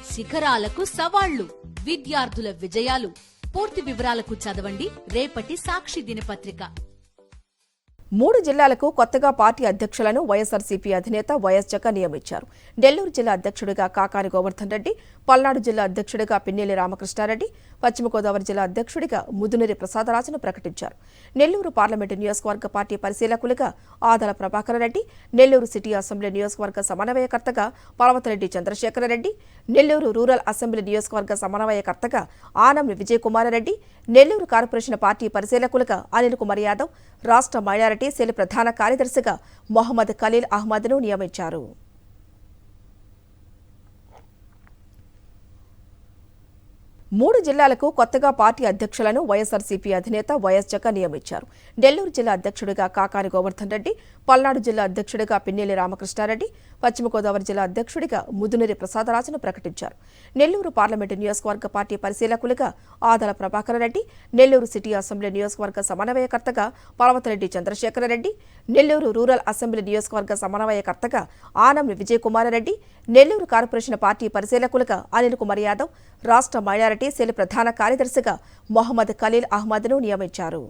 శిఖరాలకు సవాళ్లు, విద్యార్థుల విజయాలు. పూర్తి వివరాలకు చదవండి రేపటి సాక్షి దినపత్రిక. 3 జిల్లాలకు కొత్తగా పార్టీ అధ్యక్షులను వైఎస్ఆర్సీపీ అధినేత వైఎస్ జగన్ నియమించారు. నెల్లూరు జిల్లా అధ్యక్షుడిగా కాకాని గోవర్ధన్ రెడ్డి, పల్నాడు జిల్లా అధ్యక్షుడిగా పిన్నెల్లి రామకృష్ణారెడ్డి, పశ్చిమ గోదావరి జిల్లా అధ్యక్షుడిగా ముదునూరి ప్రసాదరాజును ప్రకటించారు. నెల్లూరు పార్లమెంటు నియోజకవర్గ పార్టీ పరిశీలకులుగా ఆదాల ప్రభాకర్ రెడ్డి, నెల్లూరు సిటీ అసెంబ్లీ నియోజకవర్గ సమన్వయకర్తగా పర్వతరెడ్డి చంద్రశేఖరరెడ్డి, నెల్లూరు రూరల్ అసెంబ్లీ నియోజకవర్గ సమన్వయకర్తగా ఆనం విజయకుమారరెడ్డి, నెల్లూరు కార్పొరేషన్ పార్టీ పరిశీలకులుగా అనిల్ కుమార్ యాదవ్, రాష్ట్ర మైనారిటీ సెల్ ప్రధాన కార్యదర్శిగా మొహమ్మద్ ఖలీల్ అహ్మద్ను నియమించారు. 3 జిల్లాలకు కొత్తగా పార్టీ అధ్యక్షులను వైఎస్ఆర్సీపీ అధినేత వైఎస్ జగన్ నియమించారు. నెల్లూరు జిల్లా అధ్యక్షుడిగా కాకాని గోవర్ధన్ రెడ్డి, పల్నాడు జిల్లా అధ్యక్షుడిగా పిన్నెల్లి రామకృష్ణారెడ్డి, పశ్చిమ గోదావరి జిల్లా అధ్యక్షుడిగా ముదునూరి ప్రసాదరాజును ప్రకటించారు. నెల్లూరు పార్లమెంటు నియోజకవర్గ పార్టీ పరిశీలకులుగా ఆదాల ప్రభాకర్ రెడ్డి, నెల్లూరు సిటీ అసెంబ్లీ నియోజకవర్గ సమన్వయకర్తగా పర్వతరెడ్డి చంద్రశేఖరరెడ్డి, నెల్లూరు రూరల్ అసెంబ్లీ నియోజకవర్గ సమన్వయకర్తగా ఆనం విజయకుమారరెడ్డి, నెల్లూరు కార్పొరేషన్ పార్టీ పరిశీలకులుగా అనిల్ కుమార్ యాదవ్, రాష్ట్ర మైనారిటీ సెల్ ప్రధాన కార్యదర్శిగా మొహమ్మద్ ఖలీల్ అహ్మద్ను నియమించారు.